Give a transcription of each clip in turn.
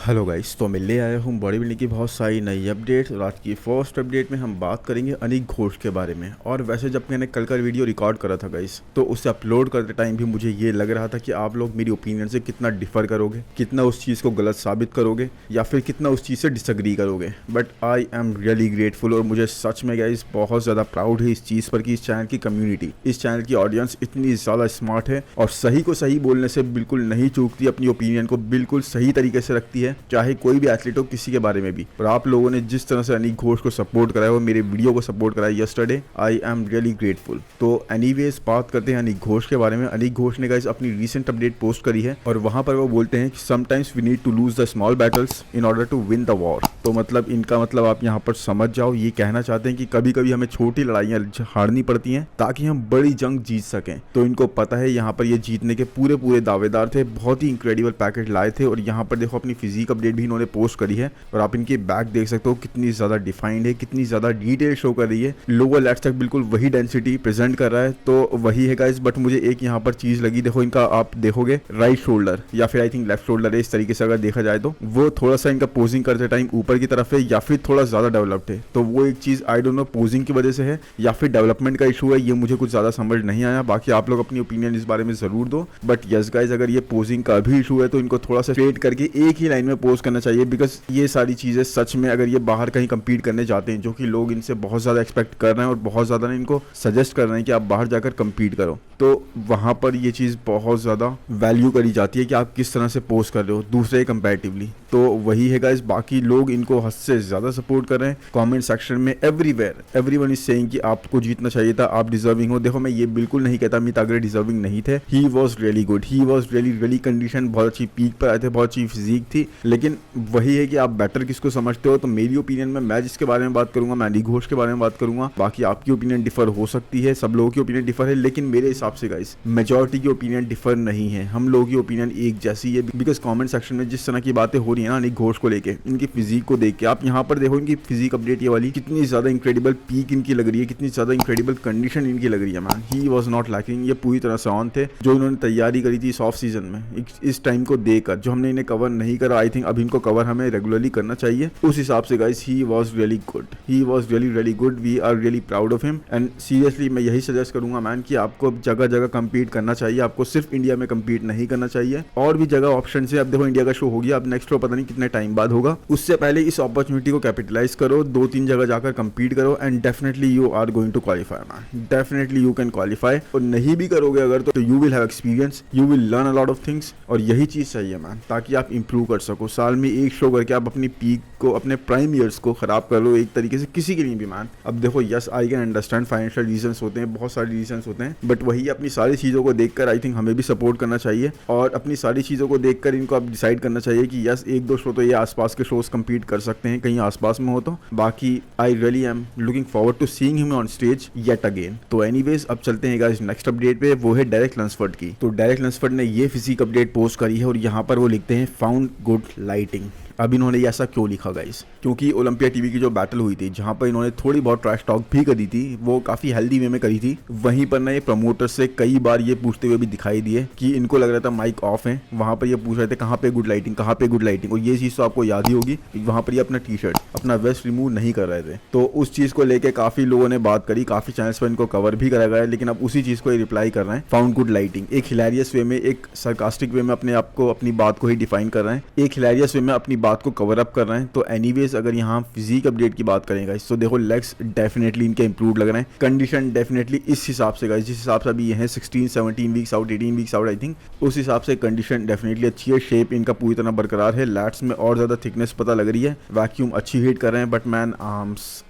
Hello guys, तो मैं ले आया हूँ बॉडी बिल्डिंग की बहुत सारी नई अपडेट्स। और आज की फर्स्ट अपडेट में हम बात करेंगे अनिक घोष के बारे में। और वैसे जब मैंने कल का वीडियो रिकॉर्ड करा था गाइस, तो उसे अपलोड करते टाइम भी मुझे ये लग रहा था कि आप लोग मेरी ओपिनियन से कितना डिफर करोगे, कितना उस चीज़ को गलत साबित करोगे या फिर कितना उस चीज़ से डिसएग्री करोगे। But I am really grateful और मुझे सच में गाइस बहुत ज़्यादा प्राउड है इस चीज़ पर कि इस चैनल की कम्युनिटी, इस चैनल की ऑडियंस इतनी ज़्यादा स्मार्ट है और सही को सही बोलने से बिल्कुल नहीं चूकती, अपनी ओपिनियन को बिल्कुल सही तरीके से रखती है, चाहे कोई भी एथलीट हो, किसी के बारे में भी। और आप लोगों ने जिस तरह से अनिक घोष को सपोर्ट कराया और मेरे वीडियो को सपोर्ट कराया yesterday, I am really grateful. तो एनीवेज बात करते हैं अनिक घोष के बारे में। अनिक घोष ने गाइस अपनी रीसेंट अपडेट पोस्ट करी है और वहां पर वो बोलते हैं कि sometimes we need to lose the small battles in order to win the war. तो मतलब इनका मतलब आप यहाँ पर समझ जाओ, ये कहना चाहते हैं कि कभी कभी हमें छोटी लड़ाइयाँ हारनी पड़ती हैं ताकि हम बड़ी जंग जीत सकें। तो इनको पता है यहाँ पर ये जीतने के पूरे पूरे दावेदार थे, बहुत ही इंक्रेडिबल पैकेज लाए थे। और यहाँ पर देखो अपनी फिजिक अपडेट भी इन्होंने पोस्ट करी है और आप इनकी बैक देख सकते हो कितनी ज्यादा डिफाइंड है, कितनी ज्यादा डिटेल शो कर रही है। लोअर लेट्स तक बिल्कुल वही डेंसिटी प्रेजेंट कर रहा है, तो वही है गाइस। बट मुझे एक यहाँ पर चीज लगी, देखो इनका आप देखोगे राइट शोल्डर या फिर आई थिंक लेफ्ट शोल्डर है, इस तरीके से अगर देखा जाए तो वो थोड़ा सा इनका पोजिंग करते टाइम ऊपर की तरफ है या फिर थोड़ा ज्यादा डेवलप्ड है। तो वो एक चीज आई डोंट नो पोजिंग की वजह से है या फिर डेवलपमेंट का इशू है, ये मुझे कुछ ज्यादा समझ नहीं आया। बाकी आप लोग अपनी ओपिनियन इस बारे में जरूर दो। बट यस गाइस, अगर ये पोजिंग का भी इशू है तो इनको थोड़ा सा स्ट्रेट करके एक ही लाइन में पोज करना चाहिए, बिकॉज ये सारी चीजें सच में अगर ये बाहर कहीं कंपीट करने जाते हैं, जो कि लोग इनसे बहुत ज्यादा एक्सपेक्ट कर रहे हैं और बहुत ज्यादा इनको सजेस्ट कर रहे हैं कि आप बाहर जाकर कंपीट करो, तो वहां पर ये चीज बहुत ज्यादा वैल्यू करी जाती है कि आप किस तरह से पोस्ट कर रहे हो दूसरे कंपैरेटिवली। तो वही है गाइस, बाकी लोग इनको हद से ज्यादा सपोर्ट कर रहे हैं कमेंट सेक्शन में। एवरीवेयर एवरीवन इज सेइंग कि आपको जीतना चाहिए था, आप डिजर्विंग हो। देखो मैं ये बिल्कुल नहीं कहता अमित अग्रे डिजर्विंग नहीं थे, ही was really good, he was really condition, बहुत अच्छी पीक पर आए थे, बहुत अच्छी फिजिक थी। लेकिन वही है कि आप बेटर किसको समझते हो। तो मेरी ओपिनियन में मैं जिसके बारे में बात करूंगा, मैं अनिक घोष के बारे में बात करूंगा। बाकी आपकी ओपिनियन डिफर हो सकती है, सब लोगों की ओपिनियन डिफर है, लेकिन मेरे हिसाब से गाइस मेजॉरिटी की ओपिनियन डिफर नहीं है, हम लोगों की ओपिनियन एक जैसी है। बिकॉज कमेंट सेक्शन में जिस तरह की बातें हो रही है ना अनिक घोष को लेके, इनकी फिजिक को देख के, आप यहाँ पर देखो इनकी फिजिक अपडेट ये वाली, कितनी ज्यादा इंक्रेडिबल पीक इनकी लग रही है, कितनी ज्यादा इंक्रेडिबल कंडीशन इनकी लग रही है। Man he was not lacking, ये पूरी तरह से ऑन थे। जो इन्होंने तैयारी करी थी इस ऑफ सीजन में, इस टाइम को देखकर जो हमने इन्हें कवर नहीं करा, आई थिंक अब इनको कवर हमें रेगुलरली करना चाहिए। उस हिसाब से guys he was really good, he was really good, we are really proud of him. And seriously मैं यही सजेस्ट करूंगा मैन कि आपको जगह जगह कंपीट करना चाहिए, आपको सिर्फ इंडिया में कंपीट नहीं करना चाहिए, और भी जगह ऑप्शन है। अब देखो इंडिया का शो हो गया, अब नेक्स्ट शो पता नहीं कितने टाइम बाद होगा, उससे पहले इस अपॉर्चुनिटी को कैपिटलाइज करो, 2-3 जगह जाकर कंपीट करो and definitely you are going to qualify man, definitely you can qualify. और नहीं भी करोगे अगर तो you will have experience, you will learn a lot of things, और यही चीज चाहिए मैन, ताकि आप इंप्रूव कर सको। साल में एक शो करके आप अपनी पीक को, अपने प्राइम ईयर्स को खराब कर लो एक तरीके से, किसी के लिए भी मैन। अब देखो yes I can understand financial reasons होते हैं, बहुत सारे रीजंस होते हैं, बट वही अपनी सारी चीजों को देखकर आई थिंक हमें भी सपोर्ट करना चाहिए और अपनी सारी चीजों को देखकर इनको अब डिसाइड करना चाहिए कि यस 1-2 शो तो ये आसपास के शोज कंपीट कर सकते हैं, कहीं आसपास में हो तो। बाकी I really am looking forward to seeing him on stage yet again. तो एनीवेज अब चलते हैं गाइस नेक्स्ट अपडेट पे, वो है डेरेक लंसफोर्ड की। तो डेरेक लंसफोर्ड ने ये फिजिक अपडेट पोस्ट करी है और यहाँ पर वो लिखते हैं फाउंड गुड लाइटिंग। अब इन्होंने ऐसा क्यों लिखा गाइस, क्योंकि ओलंपिया टीवी की जो बैटल हुई थी, जहां पर इन्होंने थोड़ी बहुत ट्रैश टॉक भी करी थी, वो काफी हेल्दी वे में करी थी। वहीं पर ना ये प्रमोटर से कई बार ये पूछते हुए भी दिखाई दिए कि इनको लग रहा था माइक ऑफ है, वहां पर ये पूछ रहे थे कहाँ पे गुड लाइटिंग, कहाँ पे गुड लाइटिंग। और ये चीज तो आपको याद ही होगी, वहां पर ये अपना टी शर्ट, अपना वेस्ट रिमूव नहीं कर रहे थे। तो उस चीज को लेकर काफी लोगों ने बात करी, काफी चैनल्स पर इनको कवर भी करा गया, लेकिन अब उसी चीज को रिप्लाई कर रहे हैं फाउंड गुड लाइटिंग। एक हिलेरियस वे में, एक सरकास्टिक वे में अपने आप को, अपनी बात को ही डिफाइन कर रहे हैं, एक हिलेरियस वे में अपनी बात को कवर अप कर रहे हैं। तो एनीवेज अगर यहाँ फिजिक अपडेट की बात करें गाइस, तो देखो लेग्स डेफिनेटली इनके इंप्रूव लग रहे हैं, कंडीशन डेफिनेटली इस हिसाब से गाइस, जिस हिसाब से अभी ये है 16-17 weeks out, 18 weeks out I think, उस हिसाब से कंडीशन डेफिनेटली अच्छी है। शेप इनका पूरी तरह बरकरार है, लैट्स में और ज्यादा थिकनेस पता लग रही है, वैक्यूम अच्छी हिट कर रहे हैं। बट मैन आर्म्स,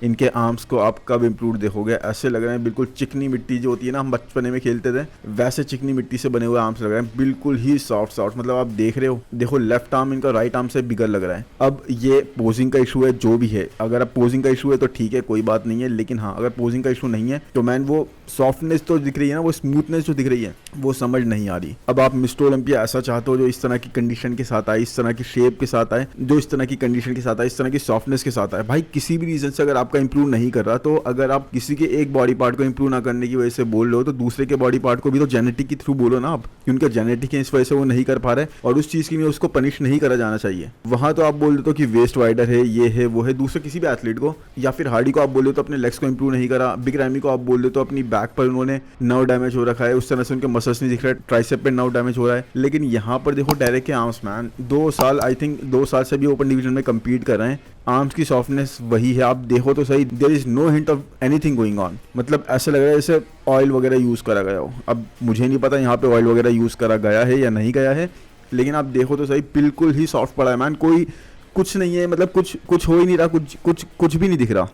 इनके आर्म्स को आप कब इंप्रूव देखोगे, ऐसे लग रहे हैं बिल्कुल चिकनी मिट्टी जो होती है ना, हम बचपने में खेलते थे, वैसे चिकनी मिट्टी से बने हुए आर्म्स लग रहे हैं, बिल्कुल ही सॉफ्ट। मतलब आप देख रहे हो, देखो लेफ्ट आर्म इनका राइट आर्म से बिगर लग रहा है। अब ये पोजिंग का इशू है जो भी है, अगर अब पोजिंग का इशू है तो ठीक है, कोई बात नहीं है, लेकिन हाँ अगर पोजिंग का इशू नहीं है तो मैन वो सॉफ्टनेस तो दिख रही है ना, वो स्मूथनेस जो दिख रही है वो समझ नहीं आ रही। अब आप मिस्टर ओलंपिया ऐसा चाहते हो जो इस तरह की कंडीशन के साथ आए, इस तरह की शेप के साथ आए, जो इस तरह की कंडीशन के साथ आए, इस तरह की सॉफ्टनेस के साथ आए। भाई किसी भी रीजन से अगर आपका इंप्रूव नहीं कर रहा, तो अगर आप किसी के एक बॉडी पार्ट को इंप्रूव ना करने की वजह से बोल रहे हो, तो दूसरे के बॉडी पार्ट को भी तो जेनेटिक के थ्रू बोलो ना आप, कि उनका जेनेटिक है इस वजह से वो नहीं कर पा रहे और उस चीज़ के लिए उसको पनिश नहीं करा जाना चाहिए। वहाँ तो आप बोल देते हो कि वेस्ट वाइडर है, ये है वो है, दूसरे किसी भी एथलीट को, या फिर हार्डी को आप बोल देते हो अपने लेग्स को इंप्रूव नहीं करा, बिग रैमी को आप बोल देते हो अपनी बैक पर उन्होंने नर्व डैमेज हो रखा है, उस तरह से उनके मसल्स नहीं दिख रहा है, ट्राइसेप पे नर्व डैमेज हो रहा है। लेकिन यहाँ पर देखो डेरेक के आर्म्स मैन 2 साल, आई थिंक 2 साल से भी ओपन डिवीजन में कम्पीट कर रहे हैं, आर्म्स की सॉफ्टनेस वही है। आप देखो तो सही, there is no hint of anything going on. मतलब ऐसा लग रहा है जैसे ऑयल वगैरह यूज़ करा गया हो। अब मुझे नहीं पता यहाँ पे ऑयल वगैरह यूज़ करा गया है या नहीं गया है, लेकिन आप देखो तो सही बिल्कुल ही सॉफ्ट पड़ा है मैन, कोई कुछ नहीं है, मतलब कुछ हो ही नहीं रहा, कुछ भी नहीं दिख रहा।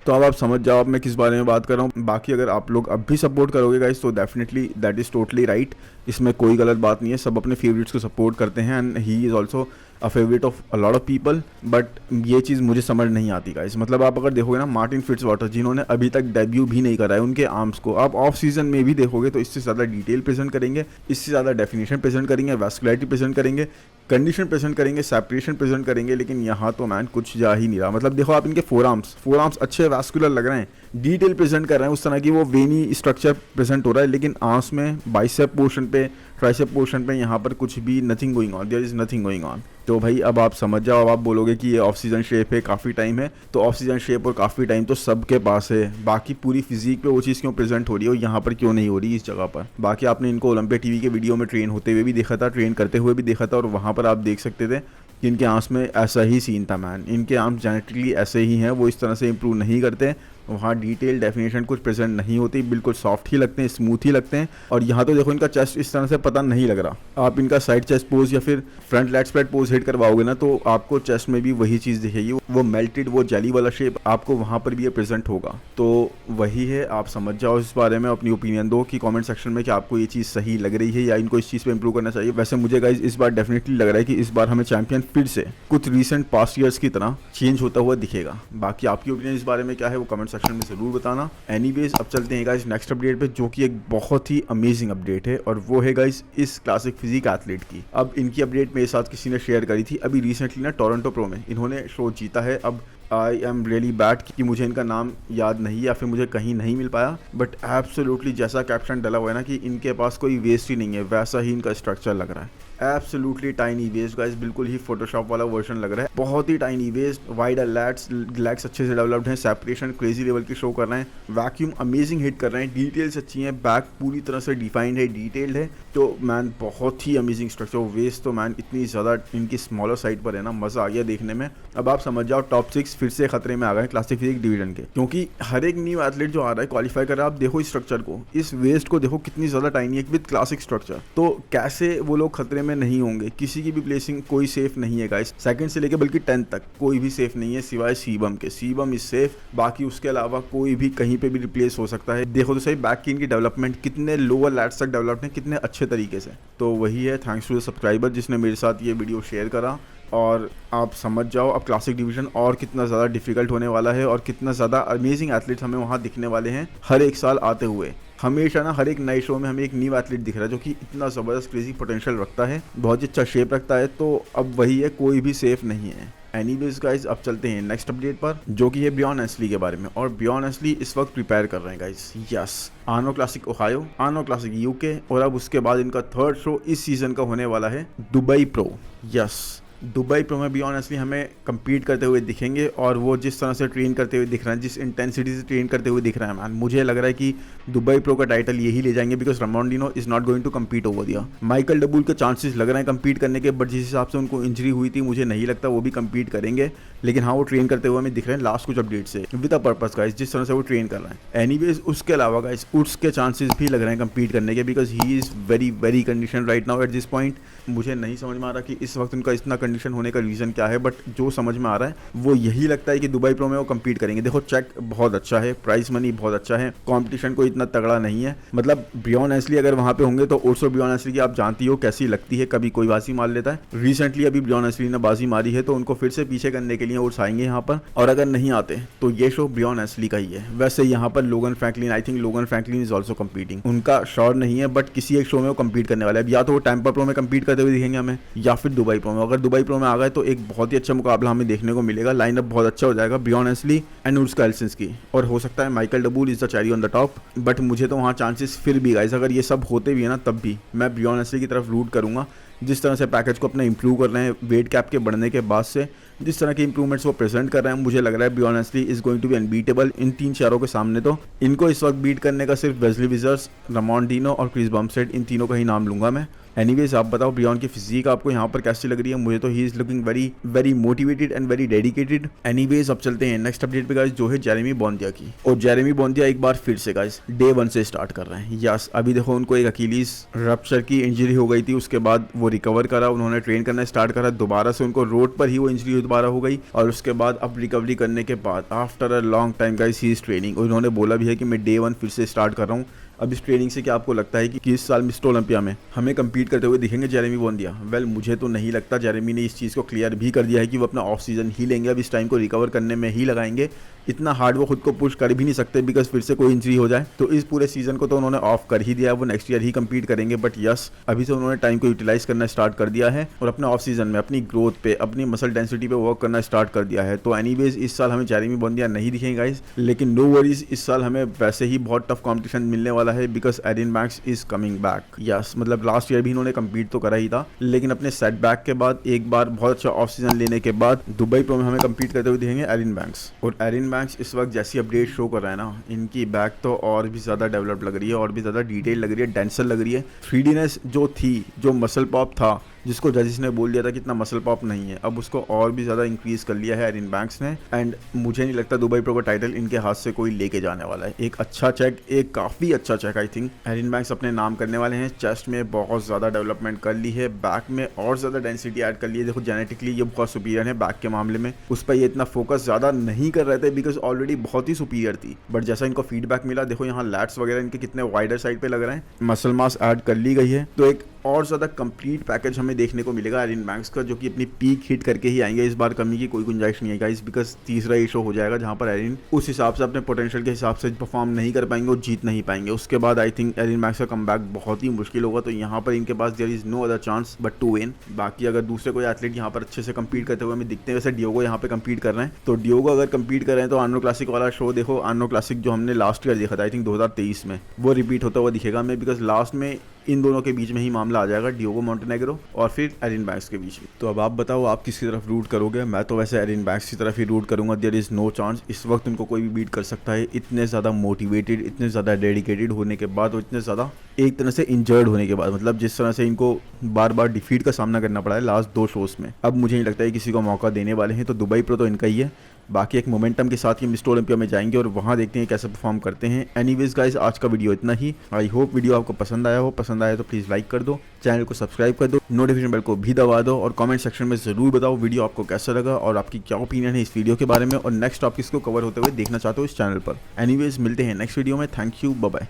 तो अब आप समझ जाओ अब मैं किस बारे में बात कर रहा हूँ। बाकी अगर आप लोग अब भी सपोर्ट करोगे गाइस तो definitely that is totally right, इसमें कोई गलत बात नहीं है। सब अपने फेवरेट्स को सपोर्ट करते हैं and he is also a favourite of a lot of people, but ये चीज़ मुझे समझ नहीं आती गाइस। मतलब आप अगर देखोगे ना मार्टिन फिट्जवाटर जिन्होंने अभी तक डेब्यू भी नहीं करा है, उनके आर्म्स को आप ऑफ सीजन में भी देखोगे तो इससे ज़्यादा डिटेल प्रेजेंट करेंगे, इससे ज़्यादा डेफिनेशन प्रेजेंट करेंगे, वैस्कुलरिटी प्रेजेंट करेंगे, कंडीशन प्रेजेंट करेंगे, सेपरेशन प्रेजेंट करेंगे। लेकिन यहाँ तो मैन कुछ जा ही नहीं रहा। मतलब देखो आप इनके फोर आर्म्स अच्छे वैस्कुलर लग रहे हैं, डिटेल प्रेजेंट कर रहे हैं, उस तरह की वो वेनी स्ट्रक्चर प्रेजेंट हो रहा है, लेकिन आर्म्स में बाइसेप पोर्शन पे, ट्राइसेप पोर्शन पे यहाँ पर कुछ भी nothing going on, there is nothing going on. तो भाई अब आप समझ जाओ, अब आप बोलोगे कि ये ऑफ सीजन शेप है, काफ़ी टाइम है, तो ऑफ सीजन शेप और काफ़ी टाइम तो सबके पास है। बाकी पूरी फिजिक पे वो चीज़ क्यों प्रेजेंट हो रही है और यहाँ पर क्यों नहीं हो रही इस जगह पर। बाकी आपने इनको ओलंपिया टीवी के वीडियो में ट्रेन होते हुए भी देखा था, ट्रेन करते हुए भी देखा था, और वहाँ पर आप देख सकते थे कि इनके आर्म्स में ऐसा ही सीन था मैन। इनके आर्म्स जेनेटिकली ऐसे ही हैं, वो इस तरह से इंप्रूव नहीं करते, वहाँ डिटेल डेफिनेशन कुछ प्रेजेंट नहीं होती, बिल्कुल सॉफ्ट ही लगते हैं, स्मूथ ही लगते हैं। और यहाँ तो देखो इनका चेस्ट इस तरह से पता नहीं लग रहा। आप इनका साइड चेस्ट पोज या फिर front lat spread pose hit करवाओगे ना, तो आपको चेस्ट में भी वही चीज़ दिखेगी, वो मेल्टेड, वो जेली वाला शेप आपको वहाँ पर भी ये प्रेजेंट होगा। तो वही है, आप समझ जाओ इस बारे में, अपनी ओपिनियन दो कि कमेंट सेक्शन में कि आपको ये चीज़ सही लग रही है या इनको इस चीज़ पे इंप्रूव करना चाहिए। वैसे मुझे गाइस इस बार डेफिनेटली लग रहा है कि इस बार हमें चैंपियन फिर से कुछ रीसेंट पास्ट ईयर्स की तरह चेंज होता हुआ दिखेगा। बाकी आपकी ओपिनियन इस बारे में क्या है वो कमेंट सेक्शन में ज़रूर बताना। एनीवेज अब चलते हैं गाइस नेक्स्ट अपडेट पे, जो कि एक बहुत ही अमेजिंग अपडेट है, और वो है गाइस इस क्लासिक फिजिक एथलीट की। अब इनकी अपडेट मेरे साथ किसी ने शेयर करी थी अभी रिसेंटली ना, टोरंटो प्रो में इन्होंने शो जीता है। अब आई एम रियली बैड कि मुझे इनका नाम याद नहीं या फिर मुझे कहीं नहीं मिल पाया, बट एब्सोल्युटली जैसा कैप्शन डला हुआ है ना कि इनके पास कोई वेस्ट ही नहीं है, वैसा ही इनका स्ट्रक्चर लग रहा है। एब्सोल्युटली टाइनी वेस्ट गाइस, बिल्कुल ही फोटोशॉप वाला वर्जन लग रहा है, बहुत ही tiny waist, wider lats, legs अच्छे से डेवलप्ड हैं, सेपरेशन क्रेजी लेवल की शो कर रहे हैं, वैक्यूम अमेजिंग हिट कर रहे हैं, डिटेल्स अच्छी हैं, बैक पूरी तरह से डिफाइंड है, डिटेल्ड है। तो मैन बहुत ही अमेजिंग स्ट्रक्चर। वेस्ट तो मैन इतनी ज़्यादा इनकी स्मॉलर साइड पर है ना, मज़ा आ गया देखने में। अब आप समझ जाओ टॉप 6 फिर से खतरे में आ गए क्लासिक फिजिक डिवीजन के, क्योंकि हर एक न्यू एथलीट जो आ रहा है क्वालिफाई कर रहा है, आप देखो इस स्ट्रक्चर को, इस वेस्ट को देखो कितनी ज़्यादा टाइनी है विद क्लासिक स्ट्रक्चर। तो कैसे वो लोग खतरे में नहीं होंगे? किसी की भी प्लेसिंग कोई सेफ नहीं है गाइस, सेकंड से लेके बल्कि 10 तक कोई भी सेफ नहीं है सिवाय सीबम के। सीबम इज सेफ, बाकी उसके अलावा कोई भी कहीं पे भी रिप्लेस हो सकता है। देखो तो सही बैक की इनकी डेवलपमेंट कितने लोअर लैट्स तक डेवलप्ड है, कितने अच्छे तरीके से। तो वही है, थैंक्स टू द सब्सक्राइबर जिसने मेरे साथ ये वीडियो शेयर करा। और आप समझ जाओ अब क्लासिक डिवीजन और कितना ज़्यादा डिफिकल्ट होने वाला है और कितना ज़्यादा अमेजिंग एथलीट्स हमें वहाँ दिखने वाले हैं हर एक साल आते हुए। हमेशा ना हर एक नए शो में हमें एक न्यू एथलीट दिख रहा है जो कि इतना ज़बरदस्त क्रेजी पोटेंशियल रखता है, बहुत ही अच्छा शेप रखता है। तो अब वही है, कोई भी सेफ नहीं है। एनीवेज गाइज अब चलते हैं नेक्स्ट अपडेट पर, जो कि है बियॉन एस्ली के बारे में। और बियॉन एस्ली इस वक्त प्रिपेयर कर रहे हैं गाइज, यस, आनो क्लासिक ओहायो, आनो क्लासिक यूके, और अब उसके बाद इनका थर्ड शो इस सीजन का होने वाला है Dubai pro. Yes, Dubai pro में भी ऑनेस्टली हमें कम्पीट करते हुए दिखेंगे, और वो जिस तरह से ट्रेन करते हुए दिख रहे हैं, जिस इंटेंसिटी से ट्रेन करते हुए दिख रहे हैं मैन, मुझे लग रहा है कि दुबई प्रो का टाइटल यही ले जाएंगे, because Ramondino is not going to compete over दिया। माइकल डबूल के चांसेस लग रहे हैं कम्पीट करने के, बट जिस हिसाब से उनको इंजरी हुई थी मुझे नहीं लगता वो भी कम्पीट करेंगे। लेकिन हाँ, वो ट्रेन करते हुए हमें दिख रहे हैं लास्ट कुछ अपडेट से विद अ पर्पस गाइस, जिस तरह से वो ट्रेन कर रहे हैं। एनीवेज उसके अलावा गाइस उड्स के चांसेस भी लग रहे हैं कम्पीट करने के, because he is very very condition right now at this point. मुझे नहीं समझ में आ रहा कि इस वक्त उनका इतना कंडीशन होने का रीज़न क्या है, बट जो समझ में आ रहा है वो यही लगता है कि दुबई प्रो में वो कम्पीट करेंगे। देखो चेक बहुत अच्छा है, प्राइस मनी बहुत अच्छा है, कॉम्पिटिशन को इतना तगड़ा नहीं है। मतलब ब्रियॉन एशली अगर वहाँ पे होंगे तो ओर्सो ब्रियॉन एशली की आप जानती हो कैसी लगती है, कभी कोई बाजी मार लेता है। रिसेंटली अभी ब्रियॉन एशली ने बाजी मारी है, तो उनको फिर से पीछे करने के लिए ओर्स आएंगे यहाँ पर, और अगर नहीं आते तो ये शो ब्रियॉन एशली का ही है। वैसे यहाँ पर लोगन फ्रैंकलिन, आई थिंक लोगन फ्रैंकलिन इज ऑल्सो कम्पीटिंग, उनका श्योर नहीं है बट किसी एक शो में वो कम्पीट करने वाले हैं। या तो वो टेम्पर प्रो में कम्पीट करते हुए दिखेंगे हमें, या फिर दुबई प्रो में। अगर दुबई प्रो में आ गए तो एक बहुत ही अच्छा मुकाबला हमें देखने को मिलेगा, लाइनअप बहुत अच्छा हो जाएगा ब्रियॉन एशली एंड उर्स्का एल्सिंस्की, और हो सकता है Michael Dabul is the cherry on the top. But मुझे तो वहाँ चांसेस फिर भी गाइस, अगर ये सब होते भी है ना तब भी मैं ब्रियॉन एशली की तरफ रूट करूंगा। जिस तरह से पैकेज को अपना इंप्रूव कर रहे हैं वेट कैप के बढ़ने के बाद से, जिस तरह के इंप्रूवमेंट्स वो प्रेजेंट कर रहे हैं, मुझे लग रहा है Brion Ashley is going to be unbeatable in 3 चारों के सामने। तो इनको इस वक्त बीट करने का सिर्फ वेस्ली विजर्स, रमॉन डीनो और क्रिस बम्पस्टेड, इन तीनों का ही नाम लूंगा मैं। एनीवेज आप बताओ ब्रियॉन की फिजिक आपको यहाँ पर कैसी लग रही है? मुझे तो he is looking very very motivated and very dedicated. Anyways अब चलते हैं नेक्स्ट अपडेट पे गाइस, जो है जेरेमी बोंदिया की। और जेरेमी बोंदिया एक बार फिर से गाइस डे 1 से स्टार्ट कर रहे हैं। यस, अभी देखो उनको एक अकीलीज रप्चर की इंजरी हो गई थी, उसके बाद वो रिकवर करा, उन्होंने ट्रेन करना स्टार्ट करा, दोबारा से उनको रोड पर ही वो इंजरी दोबारा हो गई, और उसके बाद अब रिकवरी करने के बाद after a long time guys he is training. उन्होंने बोला भी है कि मैं डे 1 फिर से स्टार्ट कर रहा हूँ। अब इस ट्रेनिंग से क्या आपको लगता है कि इस साल मिस्टर ओलंपिया में हमें कम्पीट करते हुए दिखेंगे जेरेमी बोंदिया? वेल मुझे तो नहीं लगता। जेरेमी ने इस चीज़ को क्लियर भी कर दिया है कि वो अपना ऑफ सीजन ही लेंगे, अब इस टाइम को रिकवर करने में ही लगाएंगे। इतना हार्ड वो खुद को पुश कर भी नहीं सकते बिकॉज फिर से कोई इंजरी हो जाए, तो इस पूरे सीजन को तो उन्होंने ऑफ कर ही दिया है। वो नेक्स्ट ईयर ही कम्पीट करेंगे, बट यस अभी से उन्होंने टाइम को यूटिलाइज करना स्टार्ट कर दिया है और अपने ऑफ सीजन में अपनी ग्रोथ पे, अपनी मसल डेंसिटी पे वर्क करना स्टार्ट कर दिया है। तो एनीवेज इस साल हमें जेरेमी बोंदिया नहीं दिखेंगे गाइस, लेकिन नो वरीज, इस साल हमें वैसे ही बहुत टफ कॉम्पिटिशन मिलने वाला है because Erin Banks is coming back. Yes, मतलब लास्ट ईयर भी इन्होंने कम्पीट तो करा ही था, लेकिन अपने सेटबैक के बाद एक बार बहुत अच्छा ऑफ सीजन लेने के बाद दुबई प्रो में हमें कम्पीट करते हुए दिखेंगे एरिन बैंक्स। और एरिन बैंक्स इस वक्त जैसी अपडेट शो कर रहा है ना, इनकी बैक तो और भी ज़्यादा डेवलप लग रही है, और भी ज़्यादा डिटेल लग रही है, डेंसर लग रही है। 3Dनेस जो थी, जो मसल पॉप था, जिसको जजेस ने बोल दिया था कि इतना मसल पॉप नहीं है, अब उसको और भी ज़्यादा इंक्रीज़ कर लिया है एरिन बैंक्स ने। एंड मुझे नहीं लगता दुबई प्रो का टाइटल इनके हाथ से कोई लेके जाने वाला है। एक अच्छा चेक, एक काफ़ी अच्छा check I think Erin Banks अपने नाम करने वाले हैं। चेस्ट में बहुत ज़्यादा डेवलपमेंट कर ली है, बैक में और ज़्यादा डेंसिटी ऐड कर ली है। देखो जेनेटिकली ये बहुत सुपीरियर है बैक के मामले में, उस पर ये इतना फोकस ज़्यादा नहीं कर रहे थे बिकॉज ऑलरेडी बहुत ही सुपीरियर थी। बट जैसा इनको फीडबैक मिला, देखो यहाँ लैट्स वगैरह इनके कितने वाइडर साइड पे लग रहे हैं, मसल मास ऐड कर ली गई है, तो एक और ज़्यादा कंप्लीट पैकेज हमें देखने को मिलेगा एरिन बैंक्स का, जो कि अपनी पीक हिट करके ही आएंगे। इस बार कमी की कोई गुंजाइश नहीं है गाइस, बिकॉज तीसरा ये शो हो जाएगा जहाँ पर एरिन उस हिसाब से अपने पोटेंशियल के हिसाब से परफॉर्म नहीं कर पाएंगे और जीत नहीं पाएंगे। उसके बाद आई थिंक एरिन बैंक्स का कमबैक बहुत ही मुश्किल होगा, तो यहाँ पर इनके पास there is no other chance but to win. बाकी अगर दूसरे कोई एथलीट यहाँ पर अच्छे से कम्पीट करते हुए हमें दिखते हैं, वैसे डियोगो यहाँ पे कम्पीट कर रहे हैं, तो डियोगो अगर कम्पीट कर रहे हैं तो आर्नो क्लासिक वाला शो देखो, आर्नो क्लासिक जो हमने लास्ट ईयर देखा था आई थिंक 2023 में, वो रिपीट होता हुआ दिखेगा हमें, बिकॉज लास्ट में इन दोनों के बीच में ही मामला आ जाएगा, डियोगो मोंटेनेग्रो और फिर एरिन बैंक्स के बीच में। तो अब आप बताओ आप किसकी तरफ रूट करोगे? मैं तो वैसे एरिन बैंक्स की तरफ ही रूट करूंगा। देयर इज़ नो चांस, इस वक्त उनको कोई भी बीट कर सकता है। इतने ज़्यादा मोटिवेटेड, इतने ज़्यादा डेडिकेटेड होने के बाद और इतने ज़्यादा एक तरह से इंजर्ड होने के बाद, मतलब जिस तरह से इनको बार बार डिफीट का सामना करना पड़ा है लास्ट 2 शोज़ में, अब मुझे नहीं लगता है किसी को मौका देने वाले हैं। तो दुबई प्रो तो इनका ही है। बाकी एक मोमेंटम के साथ ये मिस्टर ओलंपिया में जाएंगे और वहाँ देखते हैं कैसे परफॉर्म करते हैं। एनीवेज गाइस, आज का वीडियो इतना ही। आई होप वीडियो आपको पसंद आया हो। पसंद आया तो प्लीज़ लाइक कर दो, चैनल को सब्सक्राइब कर दो, नोटिफिकेशन बेल को भी दबा दो, और कमेंट सेक्शन में ज़रूर बताओ वीडियो आपको कैसा लगा और आपकी क्या ओपिनियन है इस वीडियो के बारे में, और नेक्स्ट टॉपिक्स को कवर होते हुए देखना चाहते हो इस चैनल पर। एनीवेज मिलते हैं नेक्स्ट वीडियो में। Thank you, bye bye.